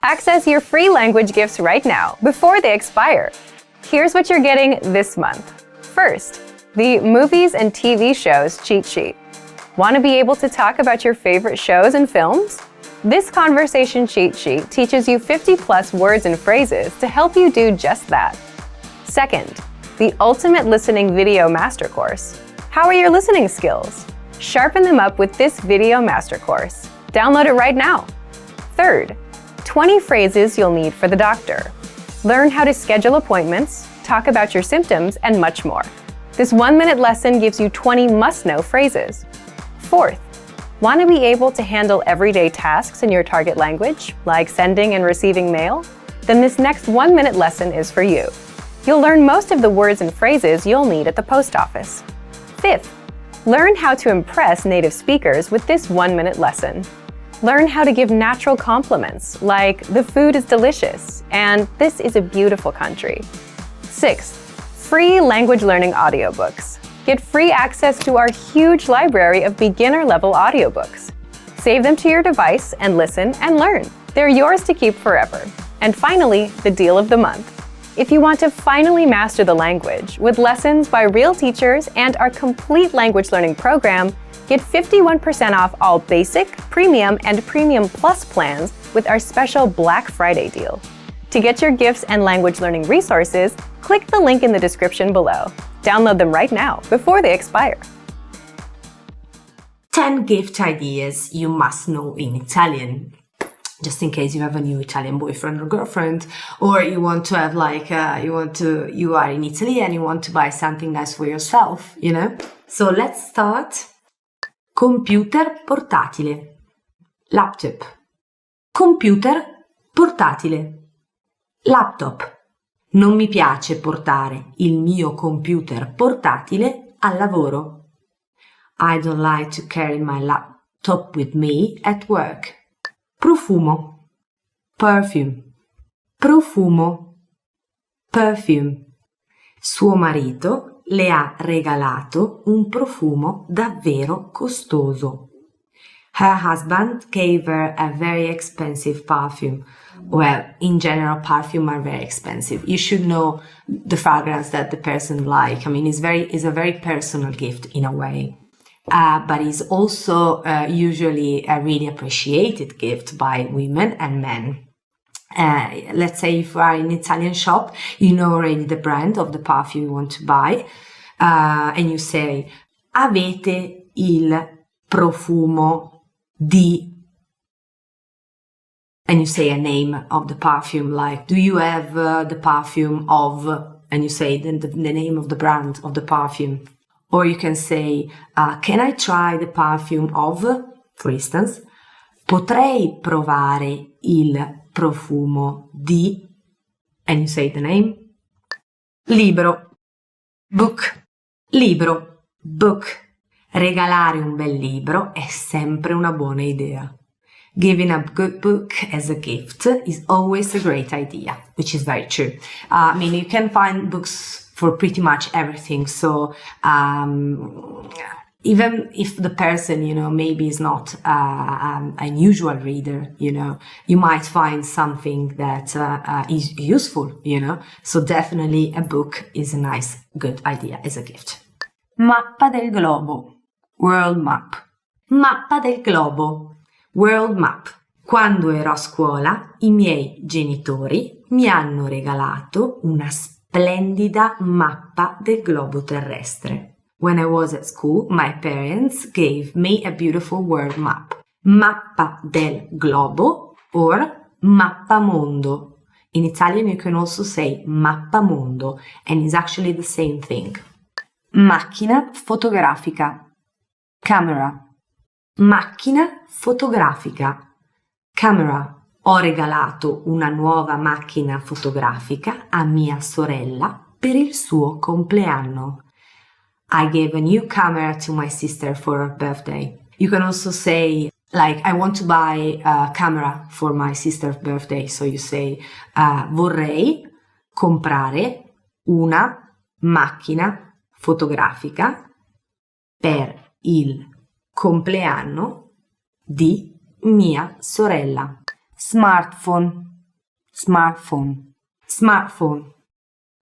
Access your free language gifts right now, before they expire. Here's what you're getting this month. First, the Movies and TV Shows Cheat Sheet. Want to be able to talk about your favorite shows and films? This conversation cheat sheet teaches you 50+ words and phrases to help you do just that. Second, the Ultimate Listening Video Master Course. How are your listening skills? Sharpen them up with this video master course. Download it right now. Third, 20 phrases you'll need for the doctor. Learn how to schedule appointments, talk about your symptoms, and much more. This 1-minute lesson gives you 20 must-know phrases. Fourth, want to be able to handle everyday tasks in your target language, like sending and receiving mail? Then this next 1-minute lesson is for you. You'll learn most of the words and phrases you'll need at the post office. Fifth, learn how to impress native speakers with this 1-minute lesson. Learn how to give natural compliments, like "the food is delicious" and "this is a beautiful country." Sixth, free language learning audiobooks. Get free access to our huge library of beginner-level audiobooks. Save them to your device and listen and learn. They're yours to keep forever. And finally, the deal of the month. If you want to finally master the language with lessons by real teachers and our complete language learning program, get 51% off all basic, premium, and premium plus plans with our special Black Friday deal. To get your gifts and language learning resources, click the link in the description below. Download them right now before they expire. 10 gift ideas you must know in Italian. Just in case you have a new Italian boyfriend or girlfriend, or you want to have you are in Italy and you want to buy something nice for yourself, you know? So let's start. Computer portatile. Laptop. Computer portatile. Laptop. Non mi piace portare il mio computer portatile al lavoro. I don't like to carry my laptop with me at work. Profumo. Perfume. Profumo. Perfume. Suo marito le ha regalato un profumo davvero costoso. Her husband gave her a very expensive perfume. Well, in general, perfume are very expensive. You should know the fragrance that the person like. I mean, it's a very personal gift in a way. But it's also usually a really appreciated gift by women and men. Let's say if you are in an Italian shop, you know already the brand of the perfume you want to buy, and you say, avete il profumo di, and you say a name of the perfume, like, do you have the perfume of, and you say the name of the brand of the perfume. Or you can say, can I try the perfume of, for instance, potrei provare il profumo di, and you say the name. Libro, book, libro, book. Regalare un bel libro è sempre una buona idea. Giving a good book as a gift is always a great idea, which is very true. I mean, you can find books for pretty much everything. So even if the person, you know, maybe is not an unusual reader, you know, you might find something that is useful, you know. So definitely a book is a nice, good idea as a gift. Mappa del globo. World map. Mappa del globo. World map. Quando ero a scuola, i miei genitori mi hanno regalato una splendida mappa del globo terrestre. When I was at school, my parents gave me a beautiful world map. Mappa del globo or mappamondo. In Italian, you can also say mappamondo, and it's actually the same thing. Macchina fotografica. Camera. Macchina fotografica. Camera. Ho regalato una nuova macchina fotografica a mia sorella per il suo compleanno. I gave a new camera to my sister for her birthday. You can also say, like, I want to buy a camera for my sister's birthday. So you say, vorrei comprare una macchina fotografica per il compleanno di mia sorella. Smartphone. Smartphone, smartphone,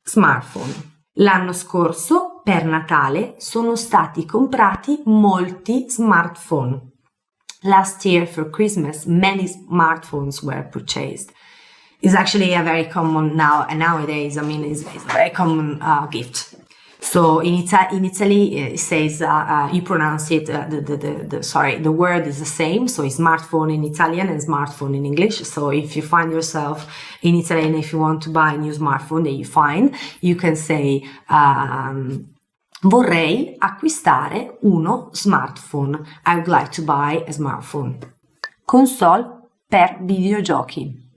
smartphone. L'anno scorso, per Natale, sono stati comprati molti smartphone. Last year for Christmas, many smartphones were purchased. It's actually a very common nowadays. I mean, it's a very common gift. So in Italy, it says you pronounce it. The word is the same. So it's smartphone in Italian and smartphone in English. So if you find yourself in Italy and if you want to buy a new smartphone that you find, you can say vorrei acquistare uno smartphone. I would like to buy a smartphone. Console per videogiochi.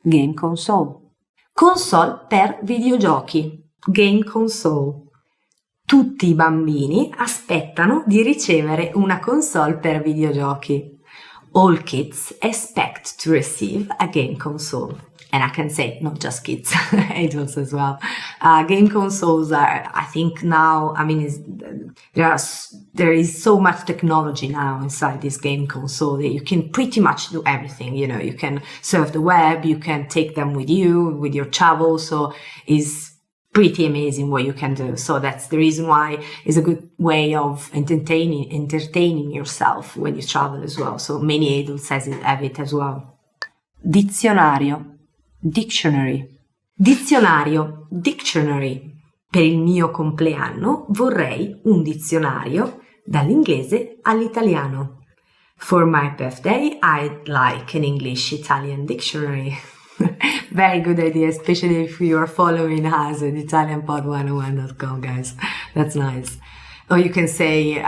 Game console. Console per videogiochi. Game console. Tutti i bambini aspettano di ricevere una console per videogiochi. All kids expect to receive a game console. And I can say, not just kids, adults as well. Game consoles are, I think now, I mean, there is so much technology now inside this game console that you can pretty much do everything. You know, you can surf the web, you can take them with you, with your travel. So it's pretty amazing what you can do. So that's the reason why it's a good way of entertaining yourself when you travel as well. So many adults have it as well. Dizionario. Dictionary. Dizionario, dictionary. Per il mio compleanno vorrei un dizionario dall'inglese all'italiano. For my birthday, I'd like an English-Italian dictionary. Very good idea, especially if you are following us at italianpod101.com, guys. That's nice. Or you can say,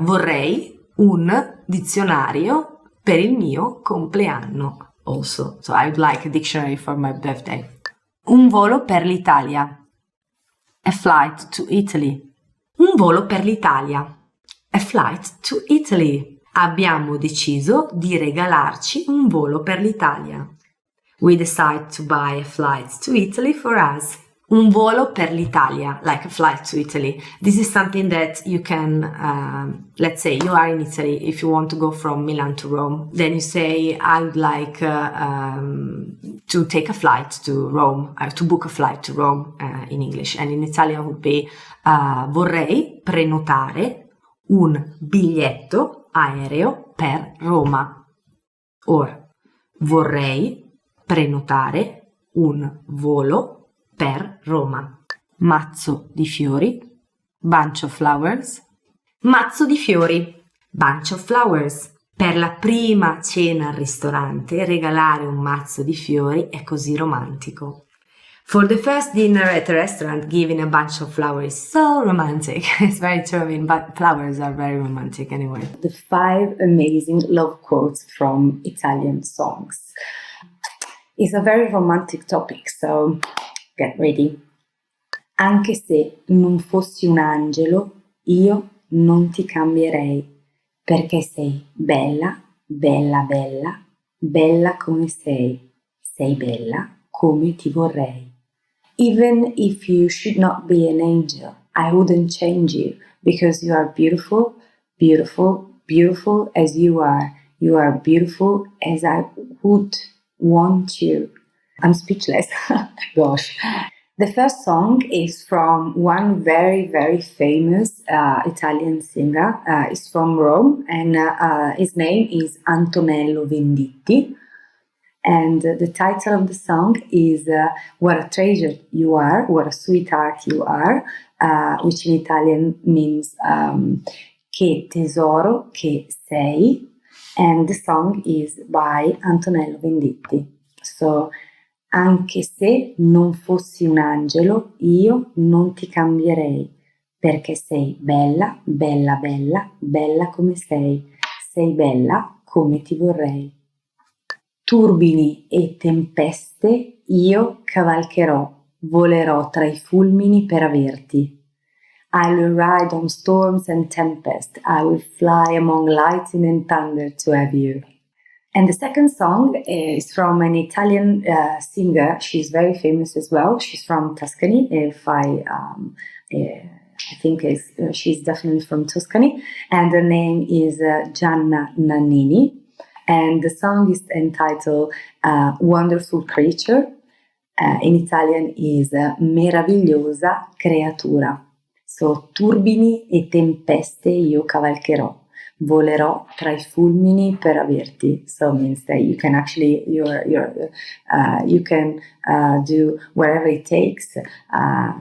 vorrei un dizionario per il mio compleanno. Also, so I would like a dictionary for my birthday. Un volo per l'Italia. A flight to Italy. Un volo per l'Italia. A flight to Italy. Abbiamo deciso di regalarci un volo per l'Italia. We decided to buy a flight to Italy for us. Un volo per l'Italia, like a flight to Italy. This is something that you can, let's say you are in Italy, if you want to go from Milan to Rome, then you say, I would like to take a flight to Rome, to book a flight to Rome in English. And in Italian would be, vorrei prenotare un biglietto aereo per Roma. Or, vorrei prenotare un volo per Roma. Mazzo di fiori, bunch of flowers. Mazzo di fiori, bunch of flowers. Per la prima cena al ristorante, regalare un mazzo di fiori è così romantico. For the first dinner at a restaurant, giving a bunch of flowers is so romantic. It's very true, I mean, but flowers are very romantic anyway. The 5 amazing love quotes from Italian songs. It's a very romantic topic, so get ready. Anche se non fossi un angelo, io non ti cambierei, perché sei bella, bella, bella, bella come sei. Sei bella come ti vorrei. Even if you should not be an angel, I wouldn't change you, because you are beautiful, beautiful, beautiful as you are. You are beautiful as I would want you. I'm speechless. Gosh. The first song is from one very, very famous Italian singer. He's from Rome, and his name is Antonello Venditti. And the title of the song is What a Treasure You Are, What a Sweetheart You Are, which in Italian means Che tesoro che sei. And the song is by Antonello Venditti. So, anche se non fossi un angelo, io non ti cambierei, perché sei bella, bella, bella, bella come sei. Sei bella come ti vorrei. Turbini e tempeste io cavalcherò, volerò tra i fulmini per averti. I will ride on storms and tempests, I will fly among lightning and thunder to have you. And the second song is from an Italian singer. She's very famous as well. She's from Tuscany. I think she's definitely from Tuscany. And her name is Gianna Nannini. And the song is entitled Wonderful Creature. In Italian is Meravigliosa creatura. So, turbini e tempeste io cavalcherò. Volerò tra I fulmini per averti. So means that you can actually you can do whatever it takes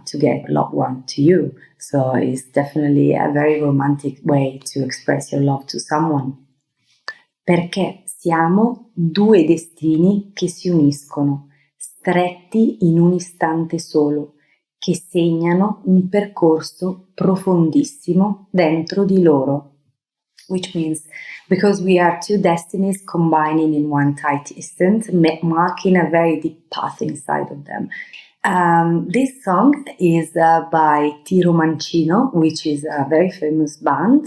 to get loved one to you. So it's definitely a very romantic way to express your love to someone. Perché siamo due destini che si uniscono, stretti in un istante solo, che segnano un percorso profondissimo dentro di loro. Which means because we are two destinies combining in one tight instant, marking a very deep path inside of them. This song is by Tiro Mancino, which is a very famous band,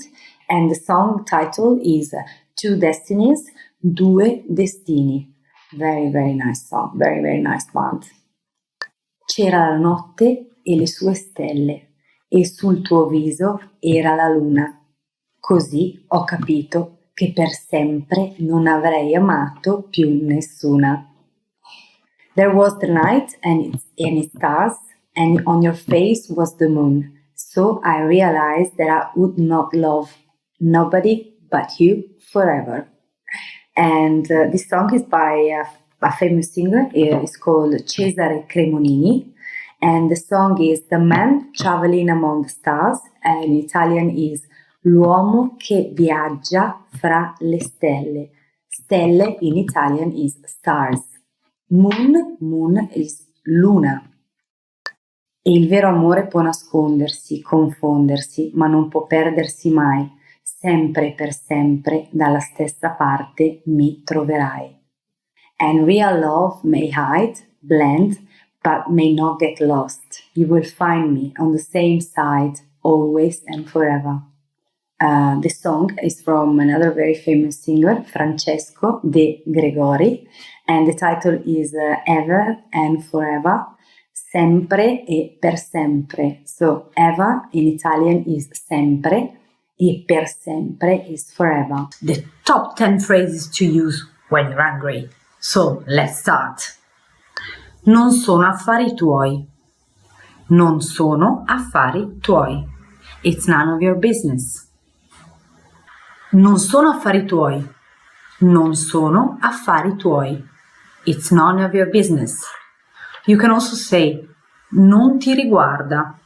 and the song title is Two Destinies, Due Destini. Very, very nice song, very, very nice band. C'era la notte e le sue stelle, e sul tuo viso era la luna. Così ho capito che per sempre non avrei amato più nessuna. There was the night and its stars, and on your face was the moon. So I realized that I would not love nobody but you forever. And this song is by a famous singer. It's called Cesare Cremonini. And the song is The Man Traveling Among the Stars, and in Italian is L'uomo che viaggia fra le stelle. Stelle in Italian is stars. Moon is luna. E il vero amore può nascondersi, confondersi, ma non può perdersi mai. Sempre per sempre dalla stessa parte mi troverai. And real love may hide, blend, but may not get lost. You will find me on the same side, always and forever. The song is from another very famous singer, Francesco De Gregori, and the title is Ever and Forever, sempre e per sempre. So ever in Italian is sempre e per sempre is forever. The top 10 phrases to use when you're angry. So let's start. Non sono affari tuoi. Non sono affari tuoi. It's none of your business. Non sono affari tuoi. Non sono affari tuoi. It's none of your business. You can also say non ti riguarda.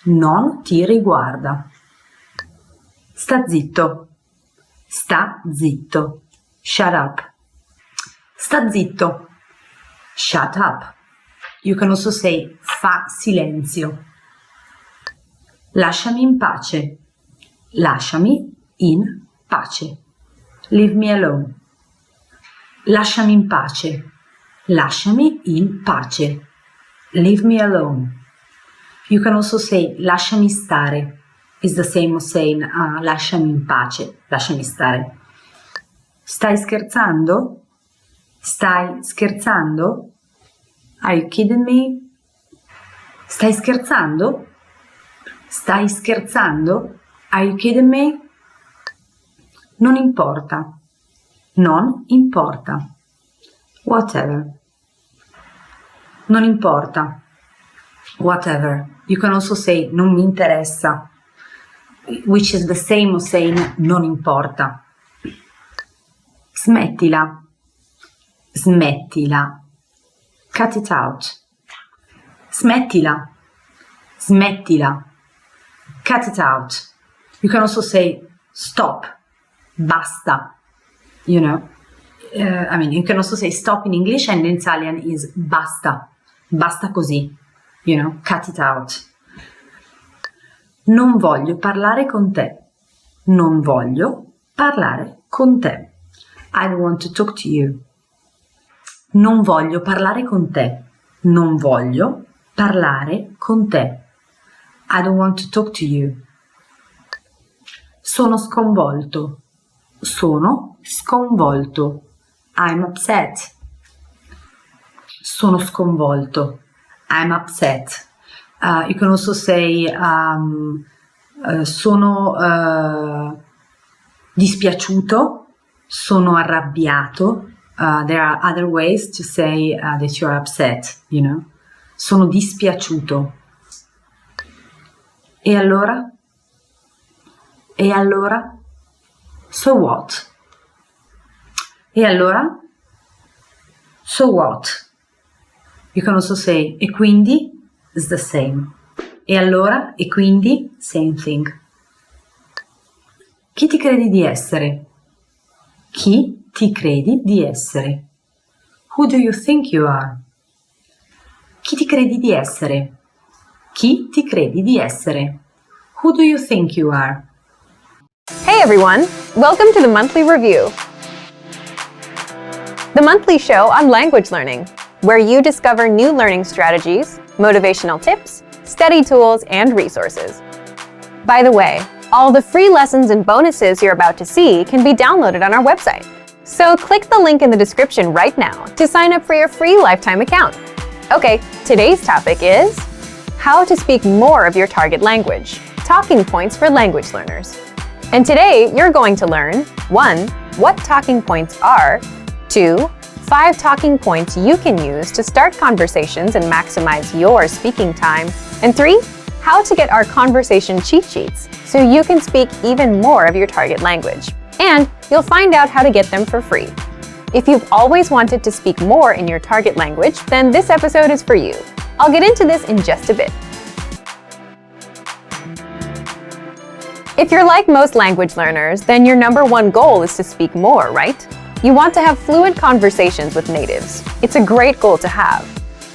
Non ti riguarda. Sta zitto. Sta zitto. Shut up. Sta zitto. Shut up. You can also say fa silenzio. Lasciami in pace. Lasciami in pace. Leave me alone. Lasciami in pace. Lasciami in pace. Leave me alone. You can also say lasciami stare. It's the same as saying lasciami in pace. Lasciami stare. Stai scherzando? Stai scherzando? Are you kidding me? Stai scherzando? Stai scherzando? Are you kidding me? Non importa. Non importa. Whatever. Non importa. Whatever. You can also say non mi interessa, which is the same as saying non importa. Smettila. Smettila. Cut it out. Smettila. Smettila. Cut it out. You can also say stop. Basta. You know, you can also say stop in English, and in Italian is basta. Basta così. You know, cut it out. Non voglio parlare con te. Non voglio parlare con te. I don't want to talk to you. Non voglio parlare con te. Non voglio parlare con te. I don't want to talk to you. Sono sconvolto. Sono sconvolto. I'm upset. Sono sconvolto. I'm upset. You can also say sono dispiaciuto. sono arrabbiato. There are other ways to say that you're upset, you know. Sono dispiaciuto. E allora? E allora? So what? E allora? So what? You can also say, e quindi? It's the same. E allora? E quindi? Same thing. Chi ti credi di essere? Chi ti credi di essere? Who do you think you are? Chi ti credi di essere? Chi ti credi di essere? Who do you think you are? Hey everyone! Welcome to the Monthly Review, the monthly show on language learning, where you discover new learning strategies, motivational tips, study tools, and resources. By the way, all the free lessons and bonuses you're about to see can be downloaded on our website. So click the link in the description right now to sign up for your free lifetime account. Okay, today's topic is how to speak more of your target language, talking points for language learners. And today you're going to learn 1. What talking points are, 2. 5 talking points you can use to start conversations and maximize your speaking time, and 3. How to get our conversation cheat sheets so you can speak even more of your target language. And you'll find out how to get them for free. If you've always wanted to speak more in your target language, then this episode is for you. I'll get into this in just a bit. If you're like most language learners, then your number one goal is to speak more, right? You want to have fluent conversations with natives. It's a great goal to have.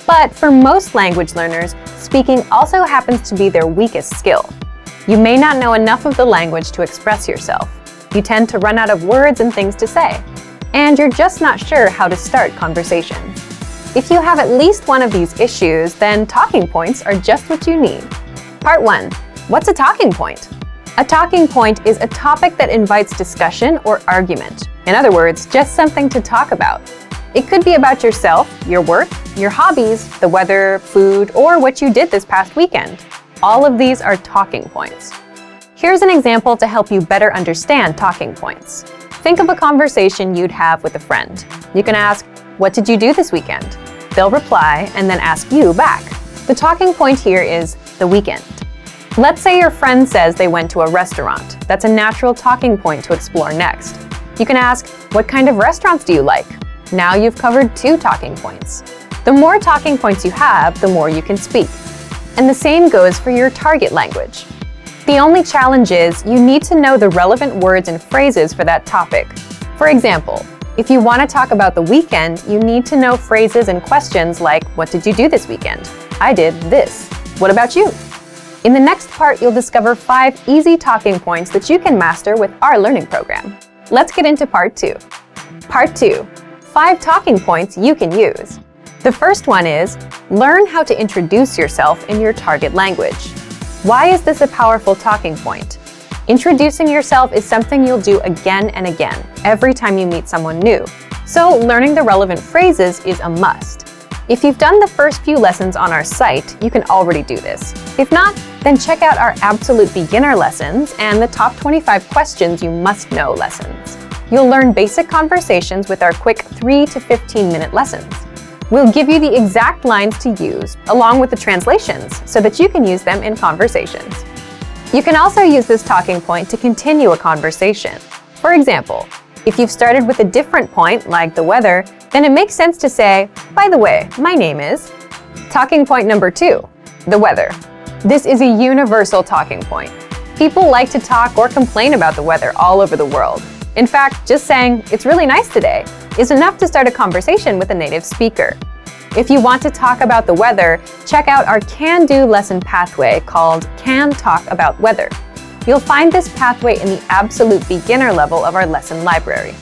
But for most language learners, speaking also happens to be their weakest skill. You may not know enough of the language to express yourself. You tend to run out of words and things to say. And you're just not sure how to start conversations. If you have at least one of these issues, then talking points are just what you need. Part 1. What's a talking point? A talking point is a topic that invites discussion or argument. In other words, just something to talk about. It could be about yourself, your work, your hobbies, the weather, food, or what you did this past weekend. All of these are talking points. Here's an example to help you better understand talking points. Think of a conversation you'd have with a friend. You can ask, "What did you do this weekend?" They'll reply and then ask you back. The talking point here is the weekend. Let's say your friend says they went to a restaurant. That's a natural talking point to explore next. You can ask, "What kind of restaurants do you like?" Now you've covered 2 talking points. The more talking points you have, the more you can speak. And the same goes for your target language. The only challenge is you need to know the relevant words and phrases for that topic. For example, if you want to talk about the weekend, you need to know phrases and questions like, "What did you do this weekend?" "I did this." "What about you?" In the next part, you'll discover 5 easy talking points that you can master with our learning program. Let's get into part 2. Part 2. 5 talking points you can use. The first one is, learn how to introduce yourself in your target language. Why is this a powerful talking point? Introducing yourself is something you'll do again and again, every time you meet someone new. So learning the relevant phrases is a must. If you've done the first few lessons on our site, you can already do this. If not, then check out our absolute beginner lessons and the top 25 questions you must know lessons. You'll learn basic conversations with our quick 3 to 15-minute lessons. We'll give you the exact lines to use, along with the translations, so that you can use them in conversations. You can also use this talking point to continue a conversation. For example, if you've started with a different point, like the weather, then it makes sense to say, "By the way, my name is..." Talking point number 2, the weather. This is a universal talking point. People like to talk or complain about the weather all over the world. In fact, just saying, "It's really nice today," is enough to start a conversation with a native speaker. If you want to talk about the weather, check out our can-do lesson pathway called Can Talk About Weather. You'll find this pathway in the absolute beginner level of our lesson library.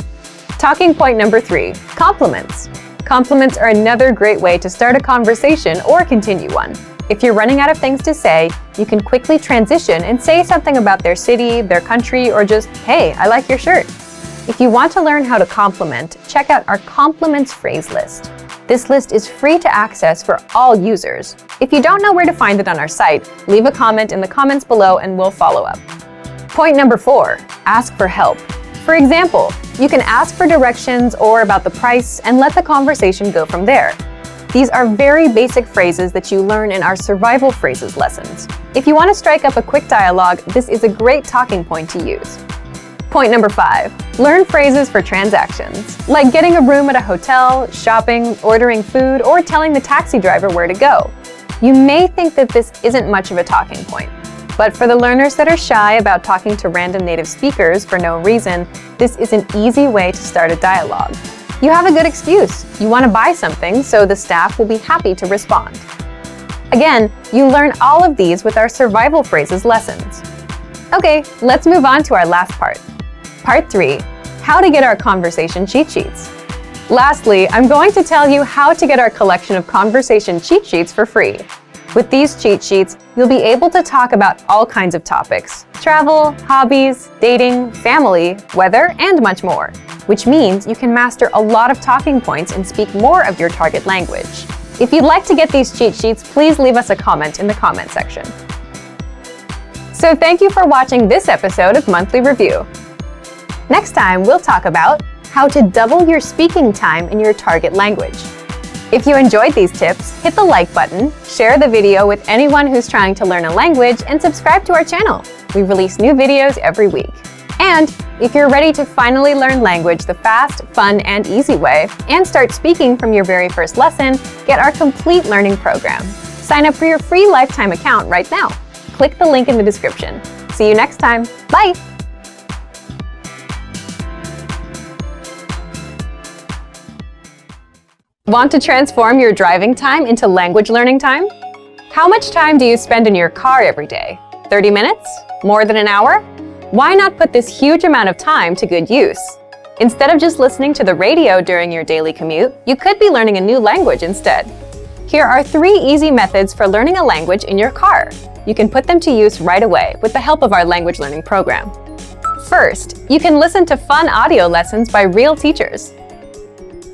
Talking point number 3, compliments. Compliments are another great way to start a conversation or continue one. If you're running out of things to say, you can quickly transition and say something about their city, their country, or just, "Hey, I like your shirt." If you want to learn how to compliment, check out our compliments phrase list. This list is free to access for all users. If you don't know where to find it on our site, leave a comment in the comments below and we'll follow up. Point number 4, ask for help. For example, you can ask for directions or about the price and let the conversation go from there. These are very basic phrases that you learn in our survival phrases lessons. If you want to strike up a quick dialogue, this is a great talking point to use. Point number 5, learn phrases for transactions, like getting a room at a hotel, shopping, ordering food, or telling the taxi driver where to go. You may think that this isn't much of a talking point, but for the learners that are shy about talking to random native speakers for no reason, this is an easy way to start a dialogue. You have a good excuse. You want to buy something, so the staff will be happy to respond. Again, you learn all of these with our survival phrases lessons. Okay, let's move on to our last part. Part 3, how to get our conversation cheat sheets. Lastly, I'm going to tell you how to get our collection of conversation cheat sheets for free. With these cheat sheets, you'll be able to talk about all kinds of topics: travel, hobbies, dating, family, weather, and much more, which means you can master a lot of talking points and speak more of your target language. If you'd like to get these cheat sheets, please leave us a comment in the comment section. So thank you for watching this episode of Monthly Review. Next time, we'll talk about how to double your speaking time in your target language. If you enjoyed these tips, hit the like button, share the video with anyone who's trying to learn a language, and subscribe to our channel. We release new videos every week. And if you're ready to finally learn language the fast, fun, and easy way, and start speaking from your very first lesson, get our complete learning program. Sign up for your free lifetime account right now. Click the link in the description. See you next time. Bye! Want to transform your driving time into language learning time? How much time do you spend in your car every day? 30 minutes? More than an hour? Why not put this huge amount of time to good use? Instead of just listening to the radio during your daily commute, you could be learning a new language instead. Here are 3 easy methods for learning a language in your car. You can put them to use right away with the help of our language learning program. First, you can listen to fun audio lessons by real teachers.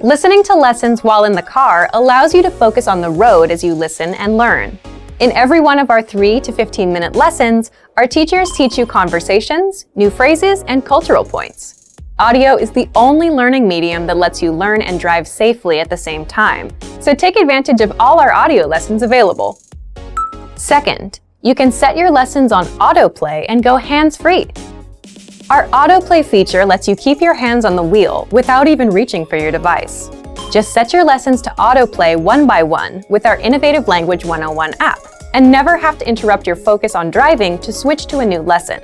Listening to lessons while in the car allows you to focus on the road as you listen and learn. In every one of our 3 to 15-minute lessons, our teachers teach you conversations, new phrases, and cultural points. Audio is the only learning medium that lets you learn and drive safely at the same time, so take advantage of all our audio lessons available. Second, you can set your lessons on autoplay and go hands-free. Our autoplay feature lets you keep your hands on the wheel without even reaching for your device. Just set your lessons to autoplay one by one with our Innovative Language 101 app, and never have to interrupt your focus on driving to switch to a new lesson.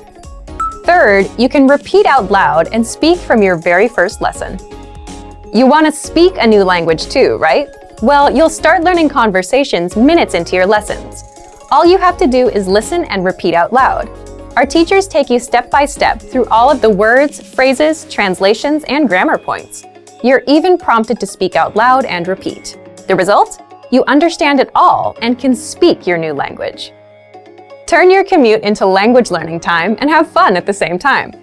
Third, you can repeat out loud and speak from your very first lesson. You want to speak a new language too, right? Well, you'll start learning conversations minutes into your lessons. All you have to do is listen and repeat out loud. Our teachers take you step by step through all of the words, phrases, translations, and grammar points. You're even prompted to speak out loud and repeat. The result? You understand it all and can speak your new language. Turn your commute into language learning time and have fun at the same time.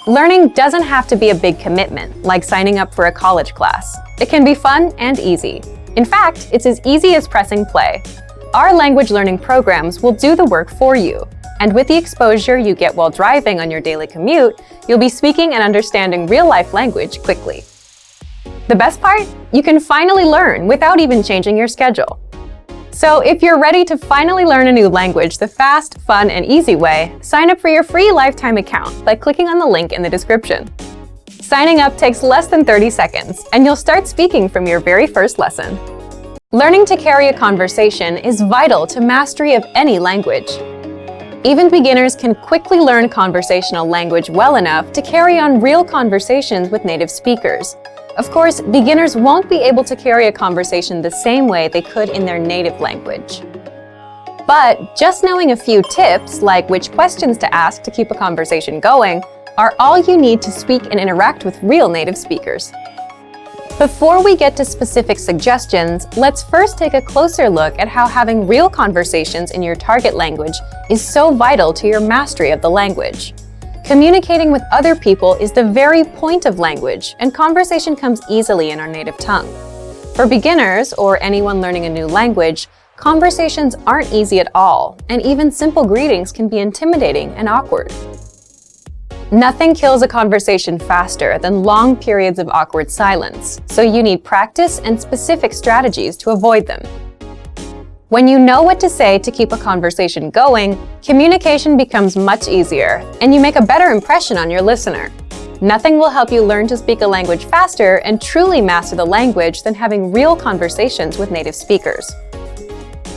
Learning doesn't have to be a big commitment, like signing up for a college class. It can be fun and easy. In fact, it's as easy as pressing play. Our language learning programs will do the work for you. And with the exposure you get while driving on your daily commute, you'll be speaking and understanding real-life language quickly. The best part? You can finally learn without even changing your schedule. So if you're ready to finally learn a new language the fast, fun, and easy way, sign up for your free lifetime account by clicking on the link in the description. Signing up takes less than 30 seconds, and you'll start speaking from your very first lesson. Learning to carry a conversation is vital to mastery of any language. Even beginners can quickly learn conversational language well enough to carry on real conversations with native speakers. Of course, beginners won't be able to carry a conversation the same way they could in their native language. But just knowing a few tips, like which questions to ask to keep a conversation going, are all you need to speak and interact with real native speakers. Before we get to specific suggestions, let's first take a closer look at how having real conversations in your target language is so vital to your mastery of the language. Communicating with other people is the very point of language, and conversation comes easily in our native tongue. For beginners, or anyone learning a new language, conversations aren't easy at all, and even simple greetings can be intimidating and awkward. Nothing kills a conversation faster than long periods of awkward silence, so you need practice and specific strategies to avoid them. When you know what to say to keep a conversation going, communication becomes much easier, and you make a better impression on your listener. Nothing will help you learn to speak a language faster and truly master the language than having real conversations with native speakers.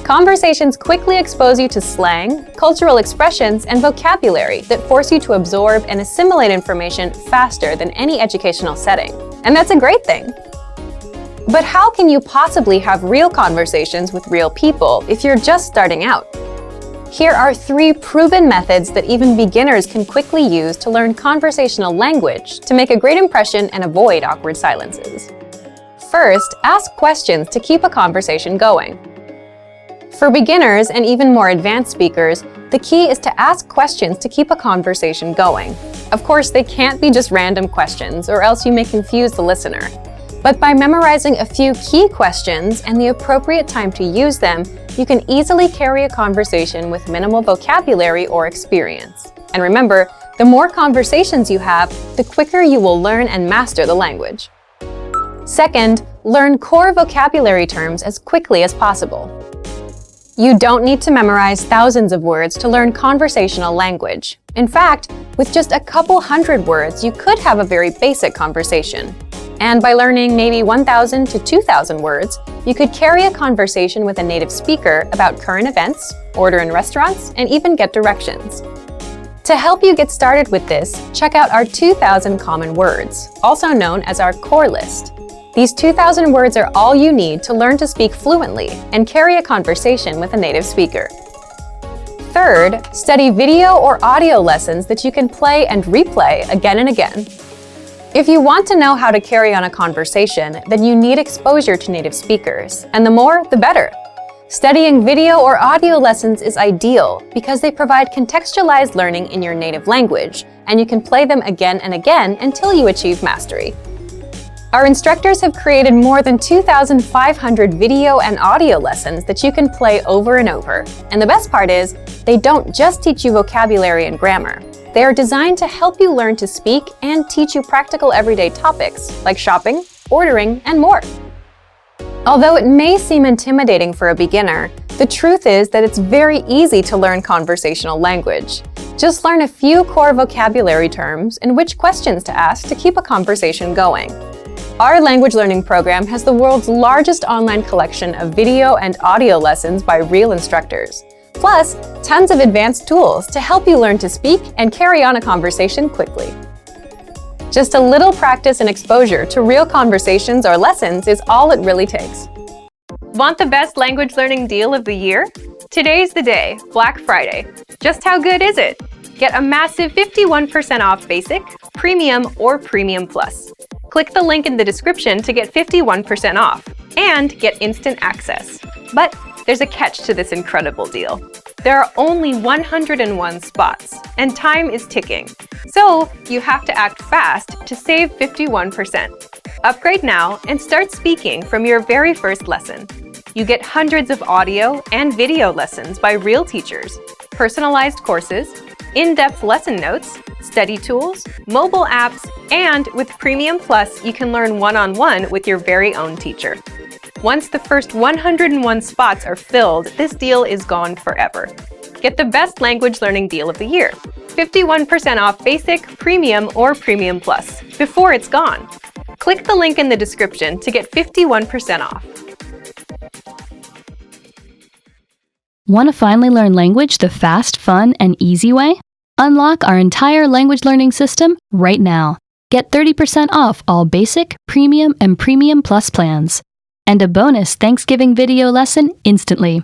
Conversations quickly expose you to slang, cultural expressions, and vocabulary that force you to absorb and assimilate information faster than any educational setting. And that's a great thing. But how can you possibly have real conversations with real people if you're just starting out? Here are 3 proven methods that even beginners can quickly use to learn conversational language to make a great impression and avoid awkward silences. First, ask questions to keep a conversation going. For beginners and even more advanced speakers, the key is to ask questions to keep a conversation going. Of course, they can't be just random questions, or else you may confuse the listener. But by memorizing a few key questions and the appropriate time to use them, you can easily carry a conversation with minimal vocabulary or experience. And remember, the more conversations you have, the quicker you will learn and master the language. Second, learn core vocabulary terms as quickly as possible. You don't need to memorize thousands of words to learn conversational language. In fact, with just a couple hundred words, you could have a very basic conversation. And by learning maybe 1,000 to 2,000 words, you could carry a conversation with a native speaker about current events, order in restaurants, and even get directions. To help you get started with this, check out our 2,000 common words, also known as our core list. These 2,000 words are all you need to learn to speak fluently and carry a conversation with a native speaker. Third, study video or audio lessons that you can play and replay again and again. If you want to know how to carry on a conversation, then you need exposure to native speakers, and the more, the better. Studying video or audio lessons is ideal because they provide contextualized learning in your native language, and you can play them again and again until you achieve mastery. Our instructors have created more than 2,500 video and audio lessons that you can play over and over. And the best part is, they don't just teach you vocabulary and grammar. They are designed to help you learn to speak and teach you practical everyday topics like shopping, ordering, and more. Although it may seem intimidating for a beginner, the truth is that it's very easy to learn conversational language. Just learn a few core vocabulary terms and which questions to ask to keep a conversation going. Our language learning program has the world's largest online collection of video and audio lessons by real instructors, plus tons of advanced tools to help you learn to speak and carry on a conversation quickly. Just a little practice and exposure to real conversations or lessons is all it really takes. Want the best language learning deal of the year? Today's the day, Black Friday. Just how good is it? Get a massive 51% off Basic, Premium, or Premium Plus. Click the link in the description to get 51% off and get instant access. But there's a catch to this incredible deal. There are only 101 spots, and time is ticking. So you have to act fast to save 51%. Upgrade now and start speaking from your very first lesson. You get hundreds of audio and video lessons by real teachers, personalized courses, in-depth lesson notes, study tools, mobile apps, and with Premium Plus, you can learn one-on-one with your very own teacher. Once the first 101 spots are filled, this deal is gone forever. Get the best language learning deal of the year. 51% off Basic, Premium, or Premium Plus before it's gone. Click the link in the description to get 51% off. Want to finally learn language the fast, fun, and easy way? Unlock our entire language learning system right now. Get 30% off all Basic, Premium, and Premium Plus plans. And a bonus Thanksgiving video lesson instantly.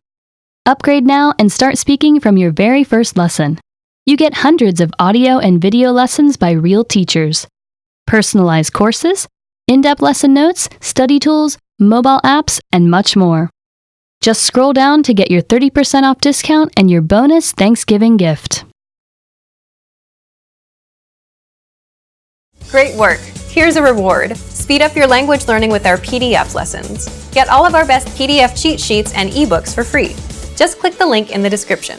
Upgrade now and start speaking from your very first lesson. You get hundreds of audio and video lessons by real teachers, personalized courses, in-depth lesson notes, study tools, mobile apps, and much more. Just scroll down to get your 30% off discount and your bonus Thanksgiving gift. Great work! Here's a reward. Speed up your language learning with our PDF lessons. Get all of our best PDF cheat sheets and ebooks for free. Just click the link in the description.